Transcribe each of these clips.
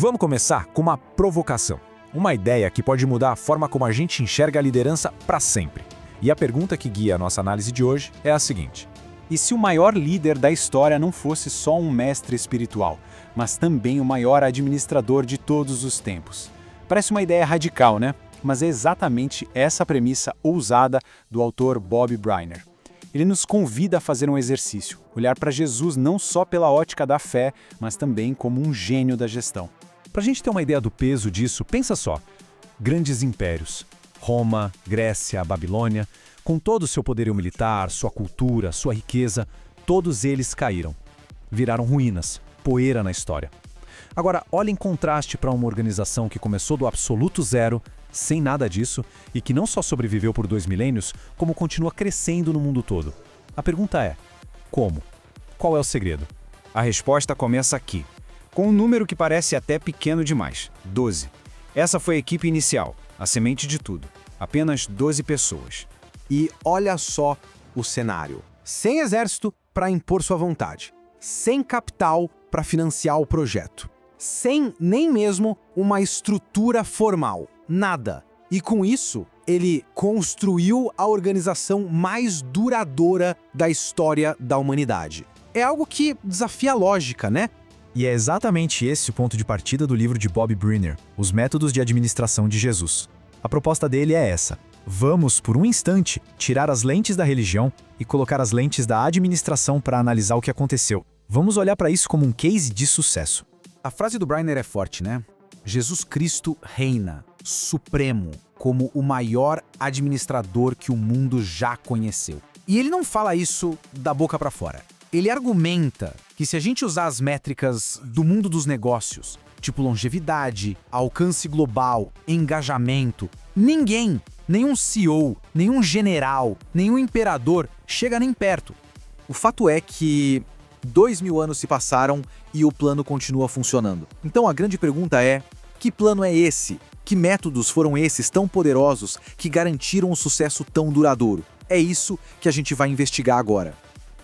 Vamos começar com uma provocação. Uma ideia que pode mudar a forma como a gente enxerga a liderança para sempre. E a pergunta que guia a nossa análise de hoje é a seguinte: e se o maior líder da história não fosse só um mestre espiritual, mas também o maior administrador de todos os tempos? Parece uma ideia radical, né? Mas é exatamente essa premissa ousada do autor Bob Briner. Ele nos convida a fazer um exercício, olhar para Jesus não só pela ótica da fé, mas também como um gênio da gestão. Para a gente ter uma ideia do peso disso, pensa só. Grandes impérios, Roma, Grécia, Babilônia, com todo o seu poderio militar, sua cultura, sua riqueza, todos eles caíram. Viraram ruínas, poeira na história. Agora, olha em contraste para uma organização que começou do absoluto zero, sem nada disso, e que não só sobreviveu por 2 milênios, como continua crescendo no mundo todo. A pergunta é: como? Qual é o segredo? A resposta começa aqui, com um número que parece até pequeno demais: 12. Essa foi a equipe inicial, a semente de tudo. Apenas 12 pessoas. E olha só o cenário. Sem exército para impor sua vontade. Sem capital para financiar o projeto. Sem nem mesmo uma estrutura formal. Nada. E com isso, ele construiu a organização mais duradoura da história da humanidade. É algo que desafia a lógica, né? E é exatamente esse o ponto de partida do livro de Bob Briner, Os Métodos de Administração de Jesus. A proposta dele é essa: vamos, por um instante, tirar as lentes da religião e colocar as lentes da administração para analisar o que aconteceu. Vamos olhar para isso como um case de sucesso. A frase do Briner é forte, né? Jesus Cristo reina, supremo, como o maior administrador que o mundo já conheceu. E ele não fala isso da boca para fora. Ele argumenta que se a gente usar as métricas do mundo dos negócios, tipo longevidade, alcance global, engajamento, ninguém, nenhum CEO, nenhum general, nenhum imperador chega nem perto. O fato é que 2000 anos se passaram e o plano continua funcionando. Então a grande pergunta é: que plano é esse? Que métodos foram esses tão poderosos que garantiram um sucesso tão duradouro? É isso que a gente vai investigar agora.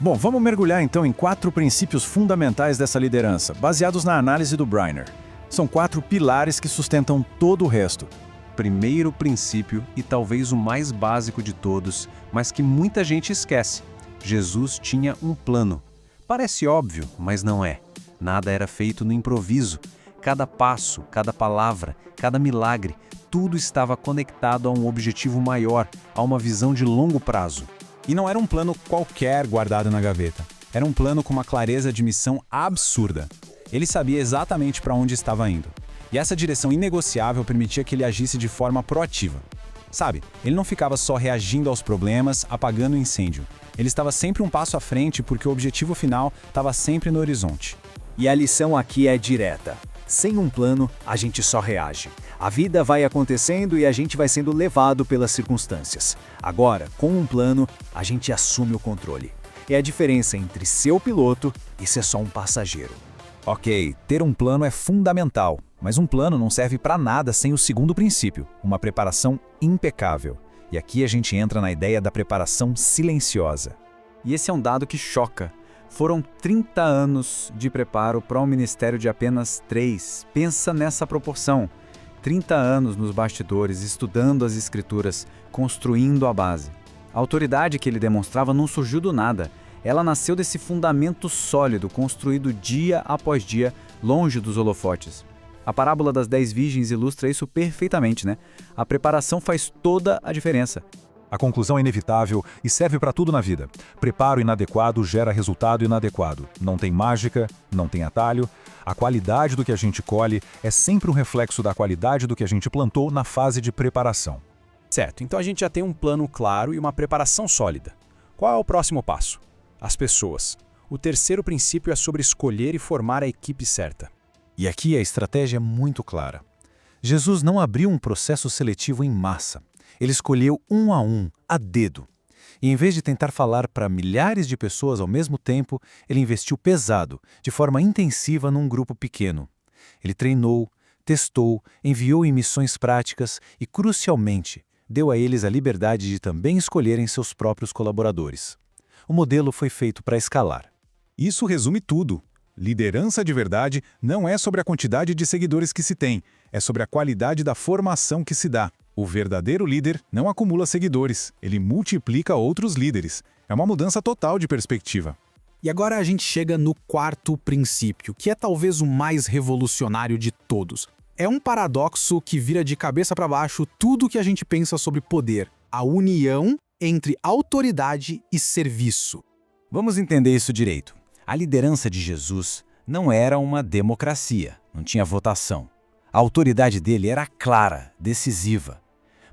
Bom, vamos mergulhar então em 4 princípios fundamentais dessa liderança, baseados na análise do Briner. São 4 pilares que sustentam todo o resto. Primeiro princípio, e talvez o mais básico de todos, mas que muita gente esquece: Jesus tinha um plano. Parece óbvio, mas não é. Nada era feito no improviso. Cada passo, cada palavra, cada milagre, tudo estava conectado a um objetivo maior, a uma visão de longo prazo. E não era um plano qualquer guardado na gaveta. Era um plano com uma clareza de missão absurda. Ele sabia exatamente para onde estava indo. E essa direção inegociável permitia que ele agisse de forma proativa. Sabe, ele não ficava só reagindo aos problemas, apagando o incêndio. Ele estava sempre um passo à frente porque o objetivo final estava sempre no horizonte. E a lição aqui é direta. Sem um plano, a gente só reage. A vida vai acontecendo e a gente vai sendo levado pelas circunstâncias. Agora, com um plano, a gente assume o controle. É a diferença entre ser o piloto e ser só um passageiro. Ok, ter um plano é fundamental, mas um plano não serve para nada sem o segundo princípio, uma preparação impecável. E aqui a gente entra na ideia da preparação silenciosa. E esse é um dado que choca. Foram 30 anos de preparo para um ministério de apenas 3. Pensa nessa proporção. 30 anos nos bastidores, estudando as escrituras, construindo a base. A autoridade que ele demonstrava não surgiu do nada. Ela nasceu desse fundamento sólido, construído dia após dia, longe dos holofotes. A parábola das 10 virgens ilustra isso perfeitamente, né? A preparação faz toda a diferença. A conclusão é inevitável e serve para tudo na vida. Preparo inadequado gera resultado inadequado. Não tem mágica, não tem atalho. A qualidade do que a gente colhe é sempre um reflexo da qualidade do que a gente plantou na fase de preparação. Certo, então a gente já tem um plano claro e uma preparação sólida. Qual é o próximo passo? As pessoas. O terceiro princípio é sobre escolher e formar a equipe certa. E aqui a estratégia é muito clara. Jesus não abriu um processo seletivo em massa. Ele escolheu um a dedo. E em vez de tentar falar para milhares de pessoas ao mesmo tempo, ele investiu pesado, de forma intensiva num grupo pequeno. Ele treinou, testou, enviou em missões práticas e, crucialmente, deu a eles a liberdade de também escolherem seus próprios colaboradores. O modelo foi feito para escalar. Isso resume tudo. Liderança de verdade não é sobre a quantidade de seguidores que se tem, é sobre a qualidade da formação que se dá. O verdadeiro líder não acumula seguidores, ele multiplica outros líderes. É uma mudança total de perspectiva. E agora a gente chega no quarto princípio, que é talvez o mais revolucionário de todos. É um paradoxo que vira de cabeça para baixo tudo o que a gente pensa sobre poder, a união entre autoridade e serviço. Vamos entender isso direito. A liderança de Jesus não era uma democracia, não tinha votação. A autoridade dele era clara, decisiva.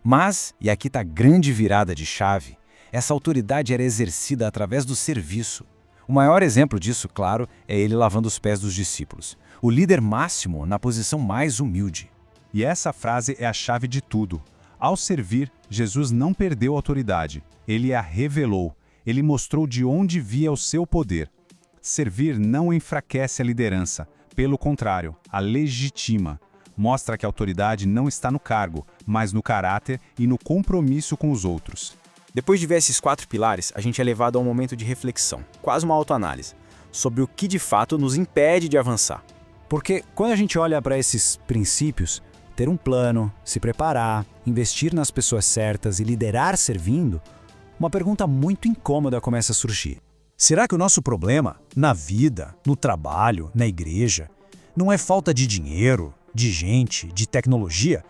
Mas, e aqui está a grande virada de chave, essa autoridade era exercida através do serviço. O maior exemplo disso, claro, é ele lavando os pés dos discípulos. O líder máximo na posição mais humilde. E essa frase é a chave de tudo. Ao servir, Jesus não perdeu a autoridade, ele a revelou. Ele mostrou de onde via o seu poder. Servir não enfraquece a liderança, pelo contrário, a legitima. Mostra que a autoridade não está no cargo, mas no caráter e no compromisso com os outros. Depois de ver esses 4 pilares, a gente é levado a um momento de reflexão, quase uma autoanálise, sobre o que de fato nos impede de avançar. Porque quando a gente olha para esses princípios, ter um plano, se preparar, investir nas pessoas certas e liderar servindo, uma pergunta muito incômoda começa a surgir. Será que o nosso problema, na vida, no trabalho, na igreja, não é falta de dinheiro, de gente, de tecnologia?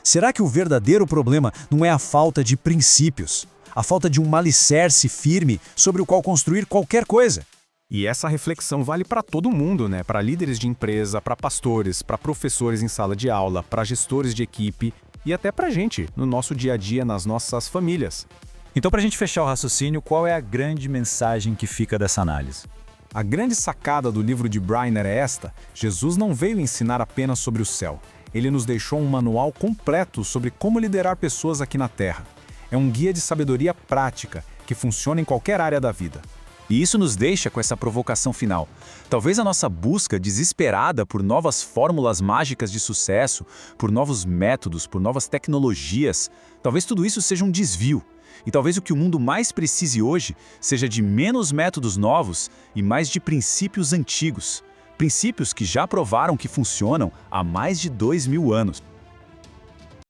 Será que o verdadeiro problema não é a falta de princípios, a falta de um alicerce firme sobre o qual construir qualquer coisa? E essa reflexão vale para todo mundo, né? Para líderes de empresa, para pastores, para professores em sala de aula, para gestores de equipe e até para a gente, no nosso dia a dia, nas nossas famílias. Então, para a gente fechar o raciocínio, qual é a grande mensagem que fica dessa análise? A grande sacada do livro de Briner é esta: Jesus não veio ensinar apenas sobre o céu. Ele nos deixou um manual completo sobre como liderar pessoas aqui na Terra. É um guia de sabedoria prática que funciona em qualquer área da vida. E isso nos deixa com essa provocação final. Talvez a nossa busca desesperada por novas fórmulas mágicas de sucesso, por novos métodos, por novas tecnologias, talvez tudo isso seja um desvio. E talvez o que o mundo mais precise hoje seja de menos métodos novos e mais de princípios antigos. Princípios que já provaram que funcionam há mais de 2000 anos.